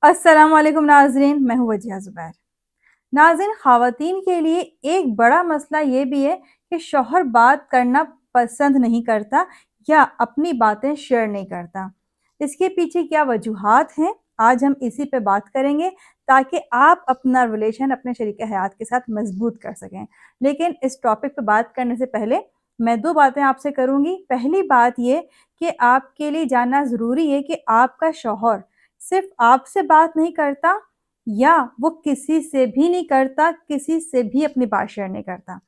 अस्सलाम वालेकुम नाज़रीन, मैं हूँ वजिया ज़ुबैर। नाज़रीन, ख़वातीन के लिए एक बड़ा मसला ये भी है कि शौहर बात करना पसंद नहीं करता या अपनी बातें शेयर नहीं करता। इसके पीछे क्या वजूहात हैं, आज हम इसी पे बात करेंगे ताकि आप अपना रिलेशन अपने शरीके हयात के साथ मज़बूत कर सकें। लेकिन इस टॉपिक पे बात करने से पहले मैं 2 बातें आपसे करूँगी। पहली बात ये कि आपके लिए जानना ज़रूरी है कि आपका शौहर सिर्फ़ आपसे बात नहीं करता या वो किसी से भी नहीं करता, किसी से भी अपनी बात शेयर नहीं करता।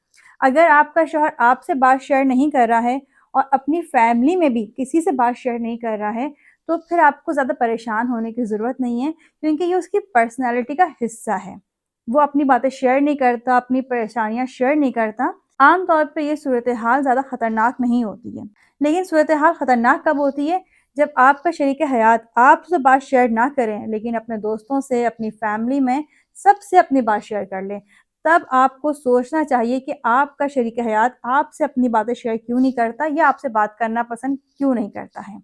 अगर आपका शौहर आपसे बात शेयर नहीं कर रहा है और अपनी फैमिली में भी किसी से बात शेयर नहीं कर रहा है, तो फिर आपको ज़्यादा परेशान होने की ज़रूरत नहीं है, क्योंकि ये उसकी पर्सनैलिटी का हिस्सा है। वो अपनी बातें शेयर नहीं करता, अपनी परेशानियाँ शेयर नहीं करता। आम तौर पे ये सूरत-ए-हाल ज़्यादा ख़तरनाक नहीं होती है। लेकिन सूरत-ए-हाल ख़तरनाक कब होती है? जब आपका शरीके हयात आपसे बात शेयर ना करें, लेकिन अपने दोस्तों से, अपनी फैमिली में सबसे अपनी बात शेयर कर लें। तब आपको सोचना चाहिए कि आपका शरीके हयात आपसे अपनी बातें शेयर क्यों नहीं करता या आपसे बात करना पसंद क्यों नहीं करता है।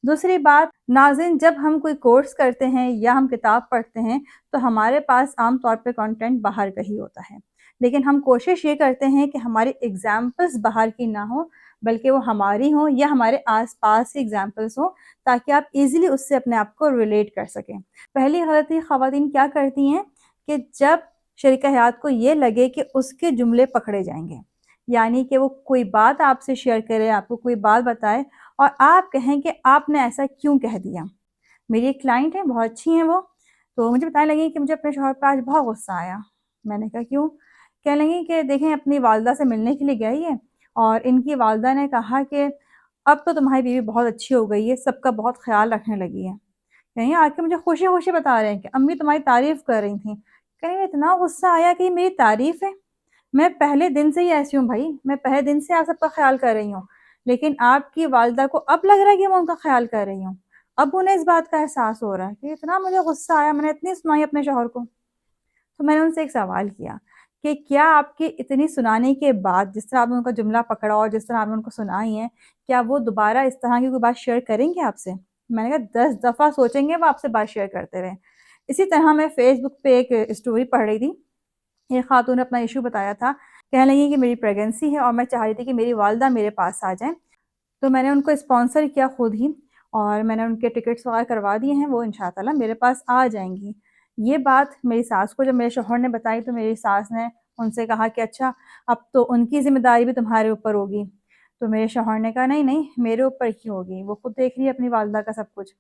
दूसरी बात नाज़रीन, जब हम कोई कोर्स करते हैं या हम किताब पढ़ते हैं, तो हमारे पास आम तौर पे कंटेंट बाहर का ही होता है। लेकिन हम कोशिश ये करते हैं कि हमारी एग्ज़ाम्पल्स बाहर की ना हो, बल्कि वो हमारी हों या हमारे आस-पास ही एग्ज़ाम्पल्स हों, ताकि आप ईज़िली उससे अपने आप को रिलेट कर सकें। पहली गलती ख़वातीन क्या करती हैं कि जब शरीके हयात को ये लगे कि उसके जुमले पकड़े जाएँगे, यानी कि वो कोई बात आपसे शेयर करे, आपको कोई बात बताए और आप कहें कि आपने ऐसा क्यों कह दिया। मेरी एक क्लाइंट है, बहुत अच्छी हैं वो, तो मुझे बताने लगी कि मुझे अपने शौहर पे आज बहुत गुस्सा आया। मैंने कहा क्यों? कहने लगी कि देखें, अपनी वालदा से मिलने के लिए गई है और इनकी वालदा ने कहा कि अब तो तुम्हारी बीवी बहुत अच्छी हो गई है, सबका बहुत ख़्याल रखने लगी है। कहीं आके मुझे खुशी-खुशी बता रहे हैं कि अम्मी तुम्हारी तारीफ़ कर रही थी। कहीं इतना गुस्सा आया कि ये मेरी तारीफ़ है? मैं पहले दिन से ही ऐसी हूँ भाई, मैं पहले दिन से आप सबका ख़्याल कर रही हूँ। लेकिन आपकी वालिदा को अब लग रहा है कि मैं उनका ख़्याल कर रही हूँ। अब उन्हें इस बात का एहसास हो रहा है कि इतना मुझे गुस्सा आया, मैंने इतनी सुनाई अपने शौहर को। तो मैंने उनसे एक सवाल किया कि क्या आपकी इतनी सुनाने के बाद, जिस तरह आपने उनका जुमला पकड़ा और जिस तरह आपने उनको सुनाई है, क्या वो दोबारा इस तरह की कोई बात शेयर करेंगे आपसे? मैंने कहा 10 दफ़ा सोचेंगे वो आपसे बात शेयर करते हुए। इसी तरह मैं फ़ेसबुक पे एक स्टोरी पढ़ रही थी। एक खातून ने अपना इश्यू बताया था। कहने लगी कि मेरी प्रेगनेंसी है और मैं चाह रही थी कि मेरी वालिदा मेरे पास आ जाएँ। तो मैंने उनको स्पॉन्सर किया खुद ही और मैंने उनके टिकट्स वगैरह करवा दिए हैं, वो इंशाअल्लाह मेरे पास आ जाएँगी। ये बात मेरी सास को जब मेरे शौहर ने बताई, तो मेरी सास ने उनसे कहा कि अच्छा, अब तो उनकी ज़िम्मेदारी भी तुम्हारे ऊपर होगी। तो मेरे शौहर ने कहा नहीं, नहीं मेरे ऊपर क्यों होगी? वो खुद देख रही है अपनी वालिदा का सब कुछ।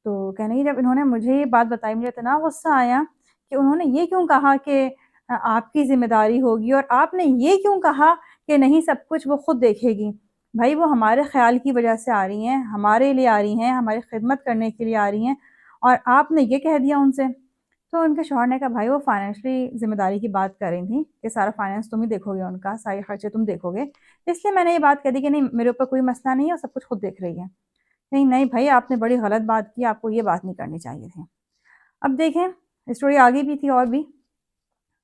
तो कहने लगी जब इन्होंने मुझे ये बात बताई, मुझे इतना गुस्सा आया कि उन्होंने ये क्यों कहा कि आपकी ज़िम्मेदारी होगी और आपने ये क्यों कहा कि नहीं, सब कुछ वो खुद देखेगी। भई वो हमारे ख़्याल की वजह से आ रही हैं, हमारे लिए आ रही हैं, हमारी खिदमत करने के लिए आ रही हैं और आपने ये कह दिया उनसे। तो उनके शौहर ने कहा भाई वो फ़ाइनेंशियली ज़िम्मेदारी की बात कर रही थी कि सारा फ़ाइनेंस तुम ही देखोगे उनका, सारे खर्चे तुम देखोगे। इसलिए मैंने ये बात कह दी कि नहीं, मेरे ऊपर कोई मसला नहीं है और सब कुछ खुद देख रही है। नहीं, नहीं भई, आपने बड़ी गलत बात की, आपको ये बात नहीं करनी चाहिए थी। अब देखें, स्टोरी आगे भी थी और भी।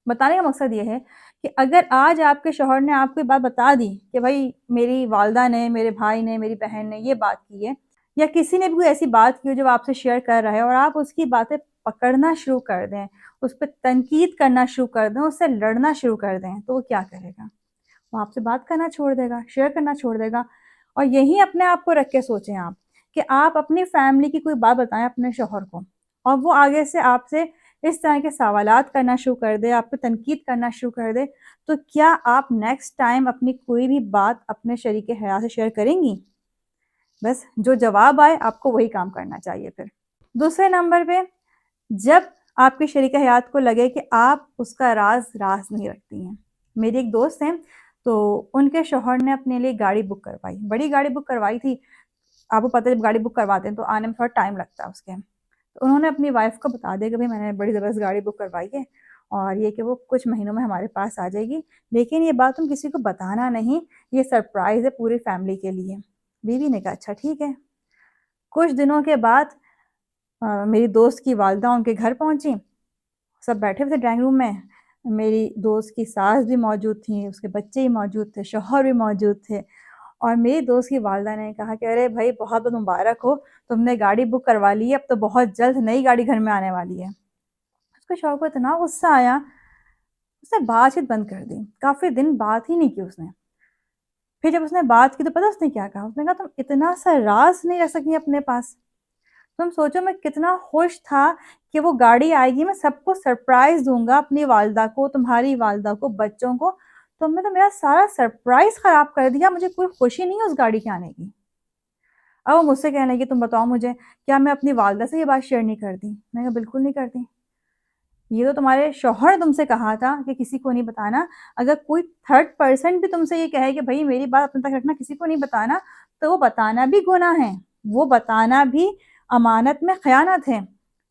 बताने का मकसद ये है कि अगर आज आपके शौहर ने आपको ये बात बता दी कि भई मेरी वालिदा ने, मेरे भाई ने, मेरी बहन ने ये बात की है या किसी ने भी कोई ऐसी बात की हो जो वो आपसे शेयर कर रहा है और आप उसकी बातें पकड़ना शुरू कर दें, उस पे तनकीद करना शुरू कर दें, उससे लड़ना शुरू कर दें, तो वो क्या करेगा? वो आपसे बात करना छोड़ देगा, शेयर करना छोड़ देगा। और यही अपने आप को रख के सोचें आप कि आप अपनी फैमिली की कोई बात बताएँ अपने शौहर को और वो आगे से आपसे इस तरह के सवालात करना शुरू कर दे, आप पे तनकीद करना शुरू कर दे, तो क्या आप नेक्स्ट टाइम अपनी कोई भी बात अपने शरीके हयात से शेयर करेंगी? बस जो जवाब आए आपको वही काम करना चाहिए फिर। दूसरे नंबर पे, जब आपके शरीके हयात को लगे कि आप उसका राज़ नहीं रखती हैं। मेरी एक दोस्त हैं, तो उनके शौहर ने अपने लिए गाड़ी बुक करवाई, बड़ी गाड़ी बुक करवाई थी। आपको पता है जब गाड़ी बुक करवाते हैं तो आने में थोड़ा टाइम लगता है उसके। तो उन्होंने अपनी वाइफ़ को बता दिया कि भई मैंने बड़ी ज़बरदस्त गाड़ी बुक करवाई है और ये कि वो कुछ महीनों में हमारे पास आ जाएगी। लेकिन ये बात तुम किसी को बताना नहीं, ये सरप्राइज़ है पूरी फैमिली के लिए। बीवी ने कहा अच्छा ठीक है। कुछ दिनों के बाद मेरी दोस्त की वालिदा उनके घर पहुँची। सब बैठे हुए थे ड्राइंग रूम में। मेरी दोस्त की सास भी मौजूद थी, उसके बच्चे भी मौजूद थे, शौहर भी मौजूद थे और मेरी दोस्त की वालिदा ने कहा कि अरे भई बहुत-बहुत मुबारक हो, تم نے گاڑی بک کروا لی ہے، اب تو بہت جلد نئی گاڑی گھر میں آنے والی ہے۔ اس کے شوہر کو اتنا غصہ آیا، اس نے بات چیت بند کر دی، کافی دن بات ہی نہیں کی اس نے۔ پھر جب اس نے بات کی تو پتہ اس نے کیا کہا؟ اس نے کہا تم اتنا سا راز نہیں رکھ سکی اپنے پاس؟ تم سوچو میں کتنا خوش تھا کہ وہ گاڑی آئے گی، میں سب کو سرپرائز دوں گا، اپنی والدہ کو، تمہاری والدہ کو، بچوں کو۔ تم نے تو میرا سارا سرپرائز خراب کر دیا، مجھے کوئی خوشی نہیں ہے اس گاڑی کے آنے کی۔ اب وہ مجھ سے کہنے لگی تم بتاؤ مجھے کیا میں اپنی والدہ سے یہ بات شیئر نہیں کرتی؟ میں نے کہا بالکل نہیں کرتی، یہ تو تمہارے شوہر نے تم سے کہا تھا کہ کسی کو نہیں بتانا۔ اگر کوئی تھرڈ پرسن بھی تم سے یہ کہے کہ بھائی میری بات اپنے تک رکھنا، کسی کو نہیں بتانا، تو وہ بتانا بھی گناہ ہے، وہ بتانا بھی امانت میں خیانت ہے۔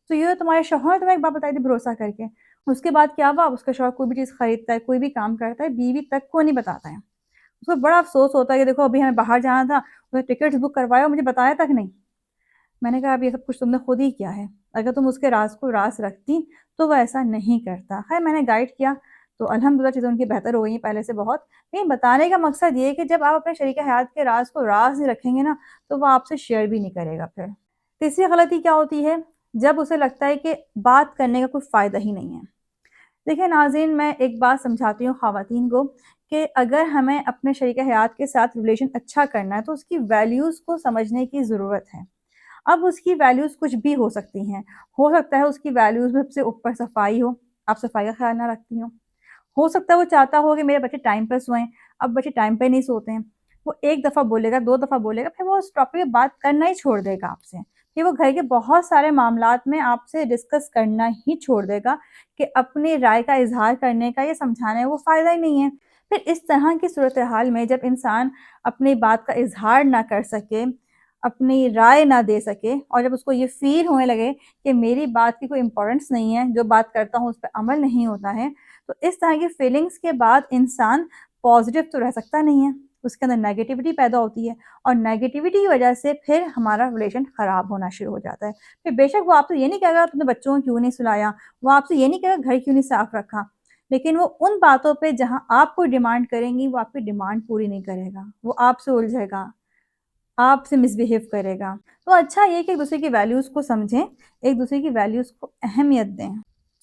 تو یہ تمہارے شوہر نے تمہیں ایک بات بتائی تھی بھروسہ کر کے۔ اس کے بعد کیا ہوا؟ اس کا شوہر کوئی بھی چیز خریدتا ہے، کوئی بھی کام کرتا ہے، بیوی تک کو نہیں بتاتا ہے۔ اس کو بڑا افسوس ہوتا ہے کہ دیکھو ابھی ہمیں باہر جانا تھا، اس نے ٹکٹس بک کروایا اور مجھے بتایا تک نہیں۔ میں نے کہا اب یہ سب کچھ تم نے خود ہی کیا ہے، اگر تم اس کے راز کو راز رکھتی تو وہ ایسا نہیں کرتا۔ خیر میں نے گائیڈ کیا تو الحمدللہ چیزیں ان کی بہتر ہو گئی ہیں پہلے سے بہت۔ لیکن بتانے کا مقصد یہ ہے کہ جب آپ اپنے شریک حیات کے راز کو راز نہیں رکھیں گے نا تو وہ آپ سے شیئر بھی نہیں کرے گا۔ پھر تیسری غلطی کیا ہوتی ہے؟ جب اسے لگتا ہے کہ بات کرنے کا کوئی فائدہ ہی نہیں ہے۔ دیکھیں ناظرین، میں ایک بات سمجھاتی ہوں خواتین کو کہ اگر ہمیں اپنے شریک حیات کے ساتھ ریلیشن اچھا کرنا ہے تو اس کی ویلیوز کو سمجھنے کی ضرورت ہے۔ اب اس کی ویلیوز کچھ بھی ہو سکتی ہیں، ہو سکتا ہے اس کی ویلیوز میں سب سے اوپر صفائی ہو، آپ صفائی کا خیال نہ رکھتی ہو سکتا ہے وہ چاہتا ہو کہ میرے بچے ٹائم پہ سوئیں، اب بچے ٹائم پہ نہیں سوتے ہیں، وہ ایک دفعہ بولے گا، 2 دفعہ بولے گا، پھر وہ اس ٹاپک پہ بات کرنا ہی چھوڑ دے گا آپ سے، پھر وہ گھر کے بہت سارے معاملات میں آپ سے ڈسکس کرنا ہی چھوڑ دے گا کہ اپنی رائے کا اظہار کرنے کا یا سمجھانے کا وہ فائدہ ہی نہیں ہے۔ پھر اس طرح کی صورتحال میں جب انسان اپنی بات کا اظہار نہ کر سکے، اپنی رائے نہ دے سکے، اور جب اس کو یہ فیل ہونے لگے کہ میری بات کی کوئی امپورٹنس نہیں ہے، جو بات کرتا ہوں اس پہ عمل نہیں ہوتا ہے، تو اس طرح کی فیلنگز کے بعد انسان پازیٹیو تو رہ سکتا نہیں ہے، اس کے اندر نیگیٹیوٹی پیدا ہوتی ہے، اور نیگیٹیوٹی کی وجہ سے پھر ہمارا ریلیشن خراب ہونا شروع ہو جاتا ہے۔ پھر بے شک وہ آپ سے یہ نہیں کہے گا تم نے بچوں کو کیوں نہیں سلایا، وہ آپ سے یہ نہیں کہے گا گھر کیوں نہیں صاف رکھا، لیکن وہ ان باتوں پہ جہاں آپ کو ڈیمانڈ کریں گی وہ آپ کی ڈیمانڈ پوری نہیں کرے گا، وہ آپ سے الجھے گا، آپ سے مس بیہیو کرے گا۔ تو اچھا یہ کہ ایک دوسرے کی ویلیوز کو سمجھیں، ایک دوسرے کی ویلیوز کو اہمیت دیں۔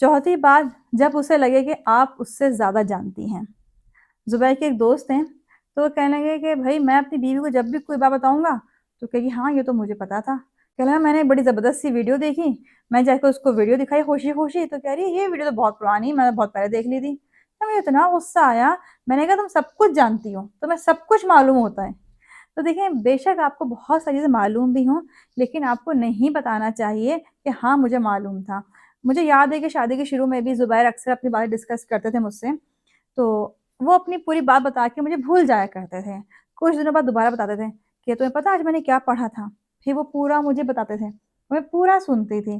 چوتھی بات، جب اسے لگے کہ آپ اس سے زیادہ جانتی ہیں۔ زبیر کے ایک دوست ہیں تو وہ کہنے لگے کہ بھائی میں اپنی بیوی کو جب بھی کوئی بات بتاؤں گا تو کہے گی ہاں یہ تو مجھے پتا تھا، کہہ لگا میں نے بڑی زبردست سی ویڈیو دیکھی، میں جا کے اس کو ویڈیو دکھائی خوشی خوشی تو کہہ رہی ہے یہ ویڈیو تو بہت پرانی، میں نے بہت پہلے دیکھ لی تھی۔ تو مجھے اتنا غصہ آیا، میں نے کہا تم سب کچھ جانتی ہو، تمہیں سب کچھ معلوم ہوتا ہے۔ تو دیکھیں بے شک آپ کو بہت ساری چیزیں معلوم بھی ہوں، لیکن آپ کو نہیں بتانا چاہیے کہ ہاں مجھے معلوم تھا۔ مجھے یاد ہے کہ شادی کے شروع میں بھی زبیر اکثر اپنی باتیں ڈسکس کرتے تھے مجھ سے، تو وہ اپنی پوری بات بتا کے مجھے بھول جایا کرتے تھے، کچھ دنوں بعد دوبارہ بتاتے تھے کہ تمہیں پتہ آج میں نے کیا پڑھا تھا، پھر وہ پورا مجھے بتاتے تھے، میں پورا سنتی تھی،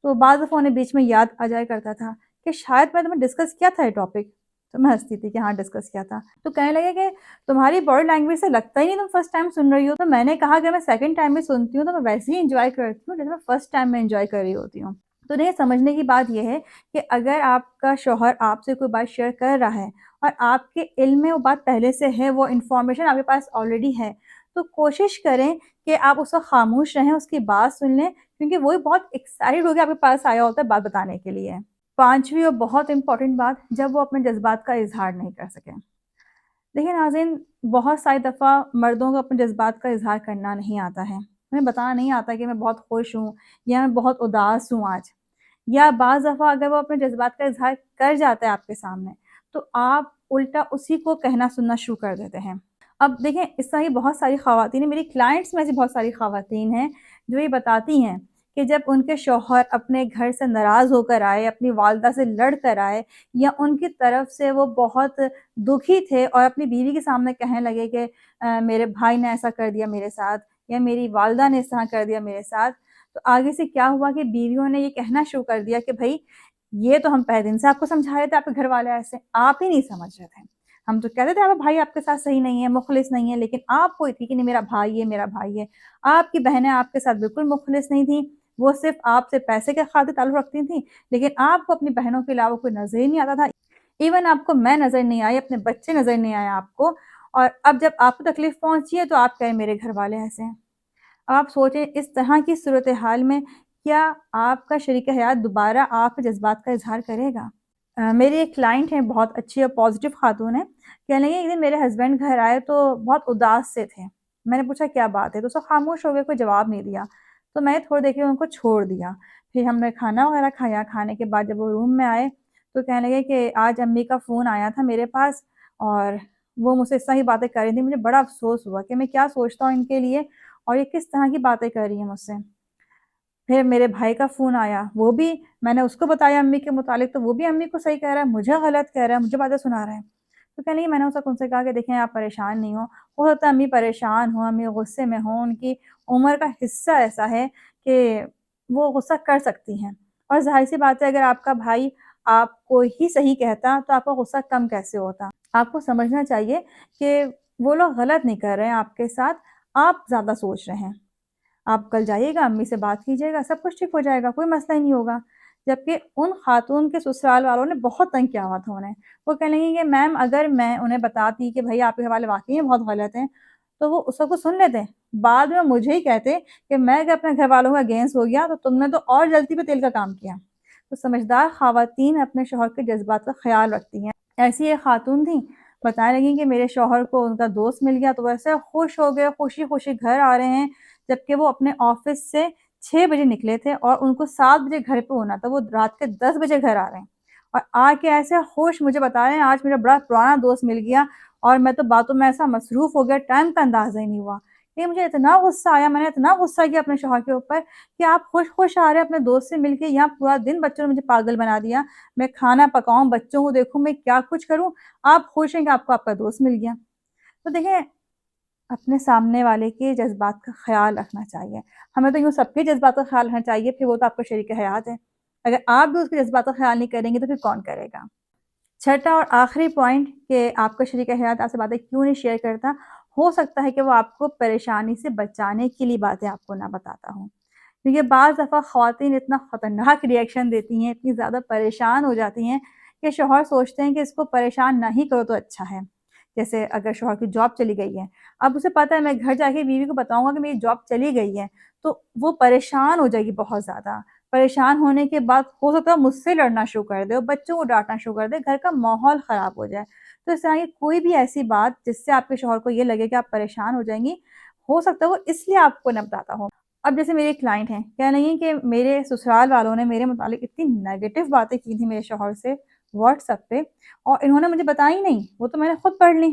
تو بعض دفعہ انہیں بیچ میں یاد آ جایا کرتا تھا کہ شاید میں تمہیں ڈسکس کیا تھا یہ ٹاپک، تو میں ہنستی تھی کہ ہاں ڈسکس کیا تھا، تو کہنے لگے کہ تمہاری باڈی لینگویج سے لگتا ہی نہیں تم فرسٹ ٹائم سن رہی ہو۔ تو میں نے کہا کہ میں سیکنڈ ٹائم میں سنتی ہوں تو میں ویسے ہی انجوائے کرتی ہوں جیسے میں فرسٹ ٹائم میں انجوائے کر رہی ہوتی ہوں۔ تو نہیں، سمجھنے کی بات یہ ہے کہ اگر آپ کا شوہر آپ سے کوئی بات شیئر کر رہا ہے اور آپ کے علم میں وہ بات پہلے سے ہے، وہ انفارمیشن آپ کے پاس آلریڈی ہے، تو کوشش کریں کہ آپ اس وقت خاموش رہیں، اس کی بات سن لیں، کیونکہ وہی بہت ایکسائٹڈ ہو کے آپ کے پاس آیا ہوتا ہے بات بتانے کے لیے۔ پانچویں اور بہت امپورٹنٹ بات، جب وہ اپنے جذبات کا اظہار نہیں کر سکیں۔ دیکھیں ناظرین، بہت ساری دفعہ مردوں کو اپنے جذبات کا اظہار کرنا نہیں آتا ہے، انہیں بتانا نہیں آتا کہ میں بہت خوش ہوں یا میں بہت اداس ہوں آج، یا بعض دفعہ اگر وہ اپنے جذبات کا اظہار کر جاتا ہے آپ کے سامنے تو آپ الٹا اسی کو کہنا سننا شروع کر دیتے ہیں۔ اب دیکھیں اس طرح کی بہت ساری خواتین ہیں، میری کلائنٹس میں ایسی بہت ساری خواتین ہیں جو یہ بتاتی ہیں کہ جب ان کے شوہر اپنے گھر سے ناراض ہو کر آئے، اپنی والدہ سے لڑ کر آئے، یا ان کی طرف سے وہ بہت دکھی تھے اور اپنی بیوی کے سامنے کہنے لگے کہ میرے بھائی نے ایسا کر دیا میرے ساتھ، یا میری والدہ نے اس طرح کر دیا میرے ساتھ، تو آگے سے کیا ہوا کہ بیویوں نے یہ کہنا شروع کر دیا کہ بھائی یہ تو ہم پہلے دن سے آپ کو سمجھا رہے تھے، آپ کے گھر والے ایسے، آپ ہی نہیں سمجھ رہے تھے، ہم تو کہتے تھے آپ بھائی آپ کے ساتھ صحیح نہیں ہے، مخلص نہیں ہے، لیکن آپ کو تھی کہ نہیں میرا بھائی ہے میرا بھائی ہے۔ آپ کی بہنیں آپ کے ساتھ بالکل مخلص نہیں تھیں، وہ صرف آپ سے پیسے کے خاطر تعلق رکھتی تھیں، لیکن آپ کو اپنی بہنوں کے علاوہ کوئی نظر ہی نہیں آتا تھا، ایون آپ کو میں نظر نہیں آئی، اپنے بچے نظر نہیں آئے آپ کو، اور اب جب آپ کو تکلیف پہنچی ہے تو آپ کہیں میرے گھر والے ایسے ہیں۔ अब आप सोचें इस तरह की सूरत-ए-हाल में क्या आपका शरीक हयात दोबारा आपके जज़्बात का इज़हार करेगा? मेरी एक क्लाइंट है, बहुत अच्छी और पॉज़िटिव ख़ातून है। कहने लगी एक दिन मेरे हस्बैंड घर आए तो बहुत उदास से थे। मैंने पूछा क्या बात है? तो सब ख़ामोश हो गए, कोई जवाब नहीं दिया। तो मैंने थोड़ी देर के लिए उनको छोड़ दिया। फिर हमने खाना वग़ैरह खाया, खाने के बाद जब वो रूम में आए तो कहने लगे कि आज अम्मी का फ़ोन आया था मेरे पास और वो मुझसे इस तरह की बातें कर रही थी। मुझे बड़ा अफ़सोस हुआ कि मैं क्या सोचता हूँ इनके लिए और ये किस तरह की बातें कर रही हैं मुझसे। फिर मेरे भाई का फ़ोन आया, वो भी मैंने उसको बताया अम्मी के मुतालिक, तो वो भी अम्मी को सही कह रहा है, मुझे गलत कह रहा है, मुझे बातें सुना रहा है। तो कहने लगी मैंने उनसे कहा कि देखें आप परेशान नहीं हो सकता है अम्मी परेशान हों, अम्मी गुस्से में हों, उनकी उम्र का हिस्सा ऐसा है कि वो गुस्सा कर सकती हैं। और ज़ाहिर-सी बात है अगर आपका भाई आपको ही सही कहता, तो आपका गुस्सा कम कैसे होता? आपको समझना चाहिए कि वो लोग गलत नहीं कर रहे हैं आपके साथ, आप ज़्यादा सोच रहे हैं। आप कल जाइएगा, अम्मी से बात कीजिएगा, सब कुछ ठीक हो जाएगा, कोई मसला ही नहीं होगा। जबकि उन खातून के ससुराल वालों ने बहुत तंग किया हुआ था उन्हें। वो कहने लगी कि मैम अगर मैं उन्हें बताती कि भई आपके घरवाले वाक़ई में बहुत गलत हैं, तो वो सब कुछ सुन लेते। बाद में मुझे ही कहते कि मैं अगर अपने घरवालों के अगेंस्ट हो गया तो तुमने तो और जलती पे तेल का काम किया। तो समझदार ख़वातीन अपने शौहर के जज़्बात का ख़याल रखती हैं। ऐसी एक खातून थीं, बताने लगी कि मेरे शौहर को उनका दोस्त मिल गया तो वो ऐसे खुश हो गए, खुशी-खुशी घर आ रहे हैं, जबकि वो अपने ऑफ़िस से 6 बजे निकले थे और उनको 7 बजे घर पे होना था, वो रात के 10 बजे घर आ रहे हैं। और आके ऐसे खुश मुझे बता रहे हैं आज मेरा बड़ा पुराना दोस्त मिल गया और मैं तो बातों में ऐसा मसरूफ़ हो गया, टाइम का अंदाज़ा ही नहीं हुआ। ये मुझे इतना गुस्सा आया, मैंने इतना गुस्सा किया अपने शौहर के ऊपर कि आप खुश-खुश आ रहे हैं अपने दोस्त से मिलके, यहाँ पूरा दिन बच्चों ने मुझे पागल बना दिया। मैं खाना पकाऊँ, बच्चों को देखूँ, मैं क्या कुछ करूँ, आप खुश हैं कि आपको आपका दोस्त मिल गया। तो देखिए अपने सामने वाले के जज़्बात का ख़याल रखना चाहिए। हमें तो यूँ सबके जज़्बात का ख़याल रखना चाहिए, फिर वो तो आपका शरीक हयात है। अगर आप भी उसके जज़्बात का ख़याल नहीं करेंगे तो फिर कौन करेगा? छठा और आखिरी पॉइंट कि आपका शरीक हयात आपसे बातें क्यों नहीं शेयर करता, हो सकता है कि वो आपको परेशानी से बचाने के लिए बातें आपको ना बताता हो। देखिए बाज़ दफ़ा ख़वातीन इतना ख़तरनाक रिएक्शन देती हैं, इतनी ज़्यादा परेशान हो जाती हैं कि शौहर सोचते हैं कि इसको परेशान नहीं करो तो अच्छा है। जैसे अगर शौहर की जॉब चली गई है, अब उसे पता है मैं घर जाके बीवी को बताऊँगा कि मेरी जॉब चली गई है, तो वो परेशान हो जाएगी बहुत ज़्यादा। परेशान होने के बाद हो सकता है मुझसे लड़ना शुरू कर दे और बच्चों को डाँटना शुरू कर दे, घर का माहौल ख़राब हो जाए। तो इस तरह की कोई भी ऐसी बात जिससे आपके शौहर को ये लगे कि आप परेशान हो जाएँगी, हो सकता है वो इसलिए आपको ना बताता हो। अब जैसे मेरी एक क्लाइंट हैं, कह रही हैं कि मेरे ससुराल वालों ने मेरे मुतालिक इतनी नेगेटिव बातें की थी मेरे शौहर से व्हाट्सएप पे और इन्होंने मुझे बताई नहीं, वो तो मैंने खुद पढ़ ली।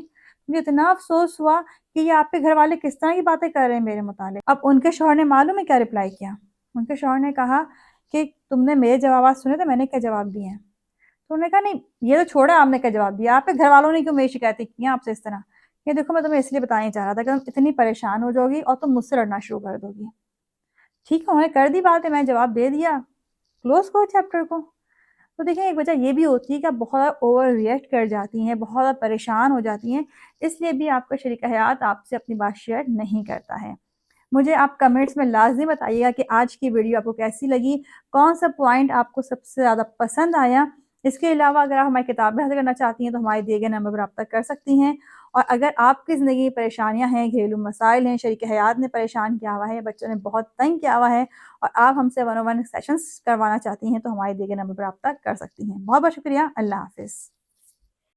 मुझे इतना अफ़सोस हुआ कि ये आपके घरवाले किस तरह की बातें कर रहे हैं मेरे मुतालिक। अब उनके शौहर ने मालूम है क्या रिप्लाई किया? उनके शौहर ने कहा कि तुमने मेरे जवाबात सुने थे, मैंने क्या जवाब दिए हैं? तो उन्होंने कहा नहीं, ये तो छोड़ो आपने क्या जवाब दिया, आपके घरवालों ने क्यों मेरी शिकायतें की हैं आपसे इस तरह? ये देखो मैं तुम्हें इसलिए बताना ही चाह रहा था कि तुम इतनी परेशान हो जाओगी और तुम मुझसे लड़ना शुरू कर दोगी। ठीक है, उन्होंने कर दी बात है, मैंने जवाब दे दिया, क्लोज़ करो चैप्टर को। तो देखिए एक वजह ये भी होती है कि आप बहुत ज़्यादा ओवर रिएक्ट कर जाती हैं, बहुत ज़्यादा परेशान हो जाती हैं, इसलिए भी आपका शरीक हयात आपसे अपनी बात शेयर नहीं करता है। मुझे आप कमेंट्स में लाज़िम बताइएगा कि आज की वीडियो आपको कैसी लगी? कौन-सा पॉइंट आपको सबसे ज़्यादा पसंद आया? इसके अलावा अगर आप हमारी किताबें हासिल करना चाहती हैं तो हमारे दिए गए नंबर पर रब्ता कर सकती हैं। और अगर आपकी ज़िंदगी में परेशानियाँ हैं, घरेलू मसाइल हैं, शरीक हयात ने परेशान किया हुआ है, बच्चों ने बहुत तंग किया हुआ है और आप हमसे वन ऑन वन सेशंस करवाना चाहती हैं तो हमारे दिए गए नंबर पर रब्ता कर सकती हैं। बहुत-बहुत शुक्रिया। अल्लाह हाफ़िज़।